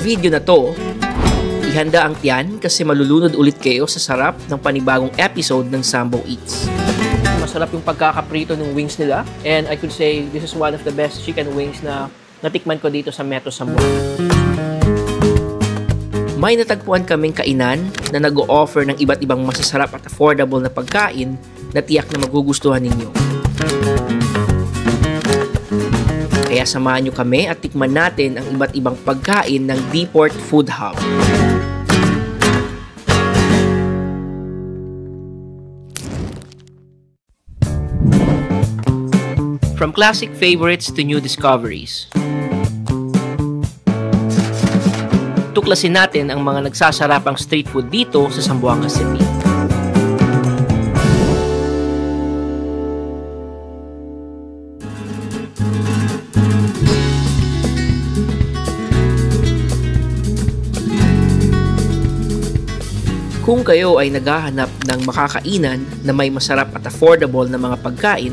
video na to, ihanda ang tiyan kasi malulunod ulit kayo sa sarap ng panibagong episode ng Sambo Eats. Masarap yung pagkakaprito ng wings nila, and I could say this is one of the best chicken wings na natikman ko dito sa Metro Zamboanga. May natagpuan kaming kainan na nag-o-offer ng iba't ibang masasarap at affordable na pagkain na tiyak na magugustuhan ninyo. Kaya samahan nyo kami at tikman natin ang iba't ibang pagkain ng D-Port Food Hub. From classic favorites to new discoveries, tuklasin natin ang mga nagsasarapang street food dito sa Zamboanga City. Kung kayo ay naghahanap ng makakainan na may masarap at affordable na mga pagkain,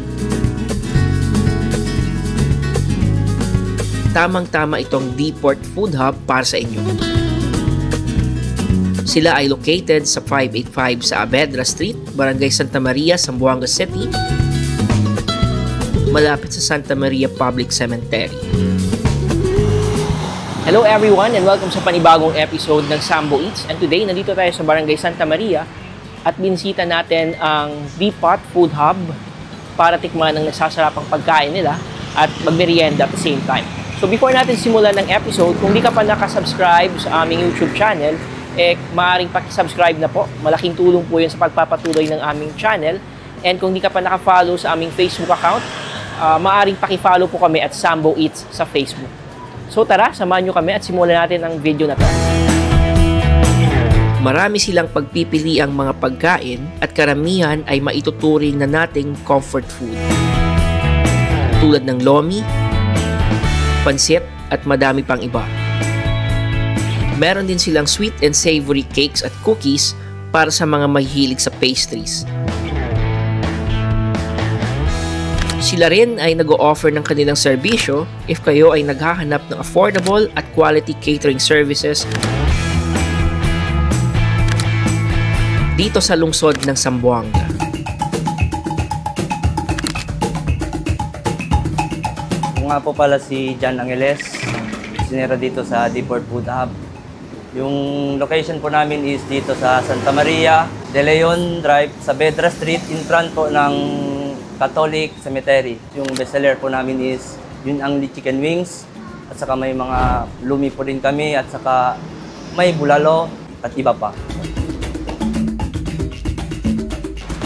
tamang-tama itong D-Port Food Hub para sa inyo. Sila ay located sa 585 sa Avedra Street, Barangay Santa Maria, Zamboanga City, malapit sa Santa Maria Public Cemetery. Hello everyone and welcome sa panibagong episode ng Sambo Eats. And today, nandito tayo sa Barangay Santa Maria at binisita natin ang D-Port Food Hub para tikman ang nagsasarapang pagkain nila at magmerienda at the same time. So before natin simulan ng episode, kung di ka pa nakasubscribe sa aming YouTube channel, maaaring pakisubscribe na po. Malaking tulong po yun sa pagpapatuloy ng aming channel. And kung di ka pa nakafollow sa aming Facebook account, maaaring pakifollow po kami at Sambo Eats sa Facebook. So tara, samahan nyo kami at simulan natin ang video na to. Marami silang pagpipili ang mga pagkain at karamihan ay maituturing na nating comfort food. Tulad ng lomi, pansit at madami pang iba. Meron din silang sweet and savory cakes at cookies para sa mga mahihilig sa pastries. Sila rin ay nag-o-offer ng kanilang serbisyo if kayo ay naghahanap ng affordable at quality catering services dito sa lungsod ng Zamboanga. Ako nga po pala si John Angeles, sinira dito sa D-Port Food Hub. Yung location po namin is dito sa Santa Maria, De Leon Drive, sa Avedra Street, in front po ng Catholic Cemetery. Yung bestseller po namin is yun ang chicken wings, at saka may mga lumi po rin kami, at saka may bulalo at iba pa.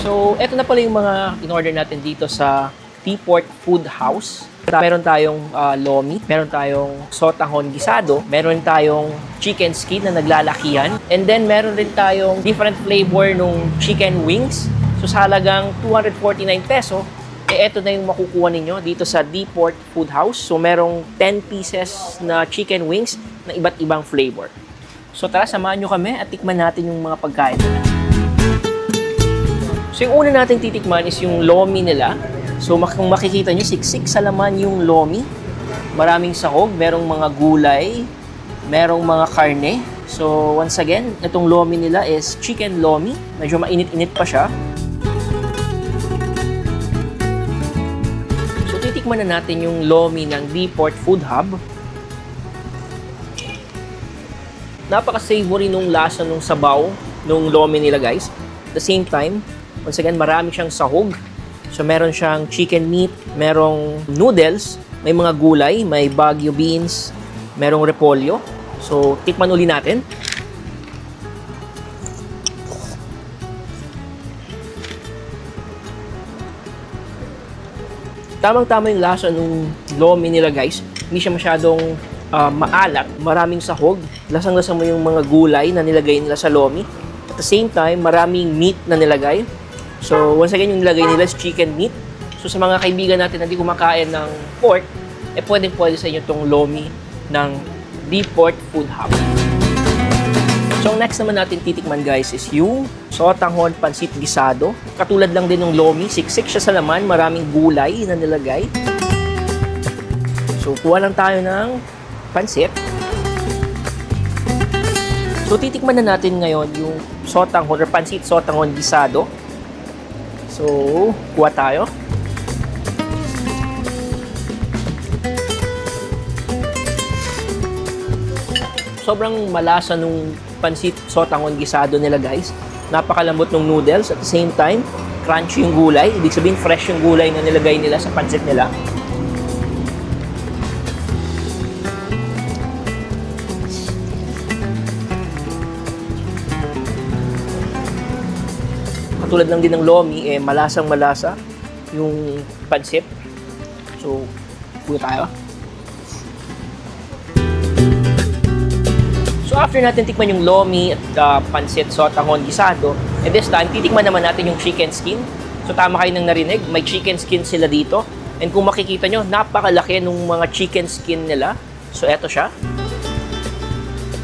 So eto na pala yung mga in-order natin dito sa D-Port Food House. Meron tayong lomi, meron tayong sotanghon gisado, meron tayong chicken skin na naglalakihan, and then meron rin tayong different flavor nung chicken wings. So sa halagang 249 peso, eto na yung makukuha ninyo dito sa D-Port Food House. So merong 10 pieces na chicken wings na iba't ibang flavor. So tara, samahan nyo kami at tikman natin yung mga pagkain nila. So yung una natin titikman is yung lomi nila. So kung makikita nyo, siksik sa laman yung lomi. Maraming sahog, merong mga gulay, merong mga karne. So once again, itong lomi nila is chicken lomi. Medyo mainit-init pa siya. Tikman na natin yung lomi ng D-Port Food Hub. Napaka-savory nung lasa nung sabaw nung lomi nila, guys. At the same time, once again, marami siyang sahog. So meron siyang chicken meat, merong noodles, may mga gulay, may Baguio beans, merong repolyo. So tikman uli natin. Tamang-tama yung lasa ng lomi nila, guys. Hindi siya masyadong maalat. Maraming sahog. Lasang-lasa mo yung mga gulay na nilagay nila sa lomi. At the same time, maraming meat na nilagay. So, once again, yung nilagay nila is chicken meat. So, sa mga kaibigan natin na hindi kumakain ng pork, pwedeng-pwede sa inyo itong lomi ng D-Port Food Hub. So, ang next naman natin titikman, guys, is yung sotanghon pansit gisado. Katulad lang din ng lomi, siksik siya sa laman, maraming gulay na nilagay. So, kuha lang tayo ng pansit. So, titikman na natin ngayon yung sotanghon or pansit sotanghon gisado. So, kuha tayo. Sobrang malasa nung pansit sotanghon gisado nila, guys. Napakalambot ng noodles. At the same time, crunchy yung gulay. Ibig sabihin, fresh yung gulay na nilagay nila sa pansit nila. Katulad lang din ng lomi, malasang malasa yung pansit. So, kuha tayo. So, after natin tikman yung lomi at pansit sotanghon gisado, and this time, titikman naman natin yung chicken skin. So, tama kayo nang narinig, may chicken skin sila dito. And kung makikita nyo, napakalaki nung mga chicken skin nila. So, eto siya.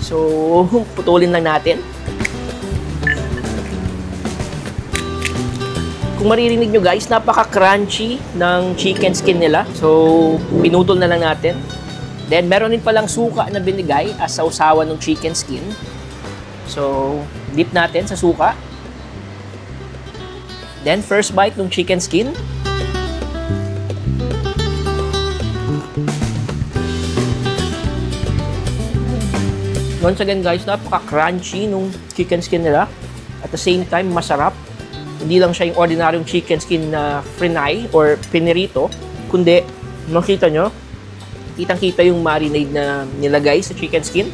So, putulin lang natin. Kung maririnig nyo guys, napaka-crunchy ng chicken skin nila. So, pinutol na lang natin. Then, meron din palang suka na binigay as sausawan ng chicken skin. So, dip natin sa suka. Then, first bite ng chicken skin. Once again guys, napaka-crunchy nung chicken skin nila. At the same time, masarap. Hindi lang siya yung ordinaryong chicken skin na frinay or pinirito, kundi makita nyo, kitang-kita yung marinade na nilagay sa chicken skin.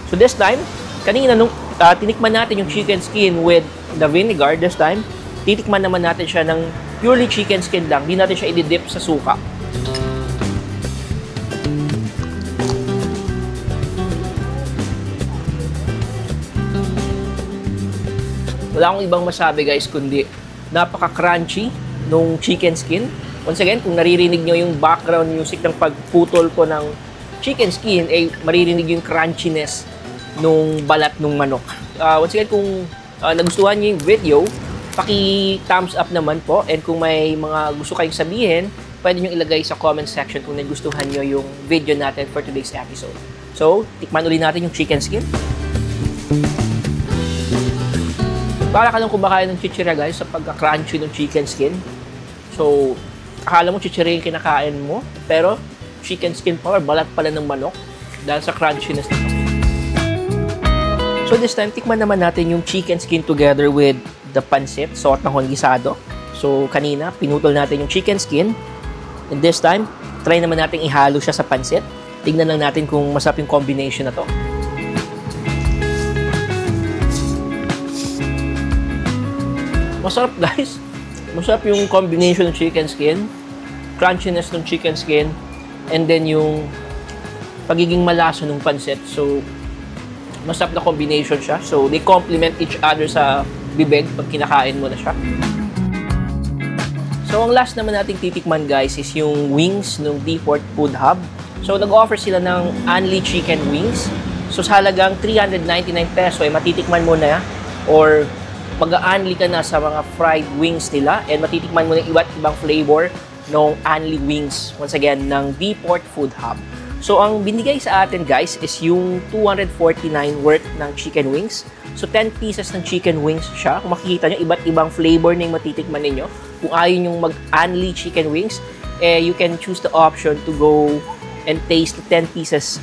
So this time, kanina nung tinikman natin yung chicken skin with the vinegar, this time, titikman naman natin siya ng purely chicken skin lang. Hindi natin siya i-dip sa suka. Wala akong ibang masabi guys, kundi napaka-crunchy nung chicken skin. Once again, kung naririnig nyo yung background music ng pagputol ko ng chicken skin, maririnig yung crunchiness nung balat nung manok. Once again, kung nagustuhan nyo yung video, paki-thumbs up naman po. And kung may mga gusto kayong sabihin, pwede nyo ilagay sa comment section kung nagustuhan nyo yung video natin for today's episode. So, tikman ulit natin yung chicken skin. Para ka lang kumakain ng chichirya guys sa pagka-crunchy ng chicken skin. So, akala mo chichirya yung kinakain mo, pero chicken skin pa or balat pala ng manok dahil sa crunchiness nito. So, this time, tikman naman natin yung chicken skin together with the pansit, sotanghon gisado. So, kanina, pinutol natin yung chicken skin. And this time, try naman natin ihalo siya sa pansit. Tignan lang natin kung masarap yung combination na to. Masarap guys. Masarap yung combination ng chicken skin, crunchiness ng chicken skin, and then yung pagiging malasa ng pansit. So, masarap na combination siya. So, they complement each other sa bibig pag kinakain mo na siya. So, ang last naman nating titikman guys is yung wings ng D-Port Food Hub. So, nag-offer sila ng Only Chicken Wings. So, sa halagang 399 peso, matitikman mo na or mag-a-unli ka na sa mga fried wings nila and matitikman mo ng iba't ibang flavor ng Only Wings, once again, ng D-Port Food Hub. So, ang binigay sa atin, guys, is yung 249 worth ng chicken wings. So, 10 pieces ng chicken wings siya. Kung makikita nyo, iba't ibang flavor na yung matitikman ninyo. Kung ayaw yung mag-Only chicken wings, you can choose the option to go and taste the 10 pieces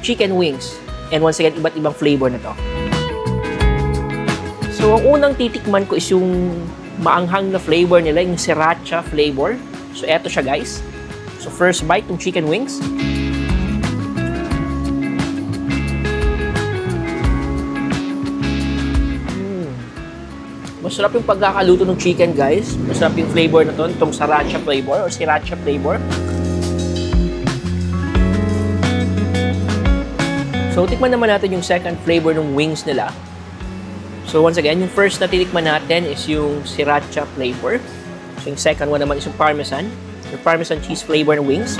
chicken wings. And once again, iba't ibang flavor na to. So, ang unang titikman ko is yung maanghang na flavor nila, yung sriracha flavor. So, eto siya guys. So, first bite ng chicken wings. Masarap yung pagkakaluto ng chicken guys. Masarap yung flavor na to, itong sriracha flavor or sriracha flavor. So, tikman naman natin yung second flavor ng wings nila. So, once again, yung first na titikman natin is yung sriracha flavor. So, yung second one naman is yung parmesan. Yung parmesan cheese flavor ng wings.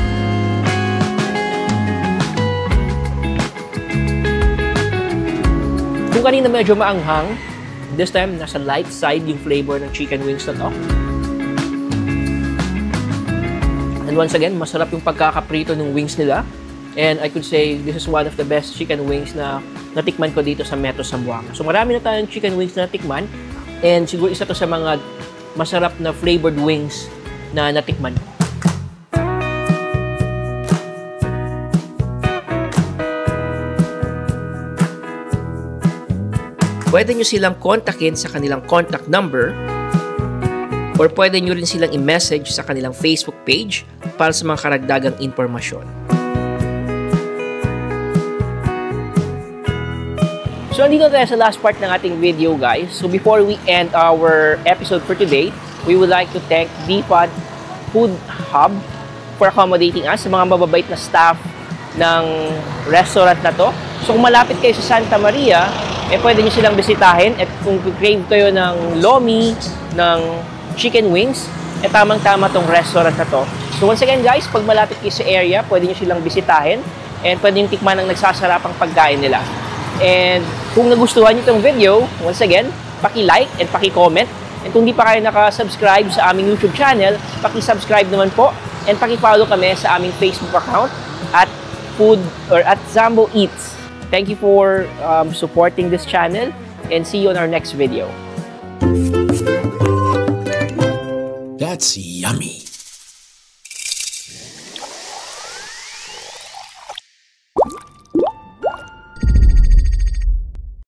Kung kanina medyo maanghang, this time, nasa light side yung flavor ng chicken wings na to. And once again, masarap yung pagkakaprito ng wings nila. And I could say this is one of the best chicken wings na natikman ko dito sa Metro Zamboanga. So marami na tayong chicken wings na natikman. And siguro isa to sa mga masarap na flavored wings na natikman ko. Pwede nyo silang kontakin sa kanilang contact number or pwede nyo rin silang i-message sa kanilang Facebook page para sa mga karagdagang impormasyon. So, nandito tayo sa last part ng ating video, guys. So, before we end our episode for today, we would like to thank Depot Food Hub for accommodating us, sa mga mababait na staff ng restaurant na to. So, kung malapit kayo sa Santa Maria, pwede nyo silang bisitahin. At kung crave kayo ng lomi, ng chicken wings, tamang-tama tong restaurant na to. So, once again, guys, pag malapit kayo sa area, pwede nyo silang bisitahin and pwede nyo tikman ng nagsasarapang pagkain nila. And kung nagustuhan nyo itong video, once again, paki-like and paki-comment. And kung di pa kayo naka-subscribe sa aming YouTube channel, paki-subscribe naman po. And paki-follow kami sa aming Facebook account at Zambo Eats. Thank you for supporting this channel and see you on our next video. That's yummy.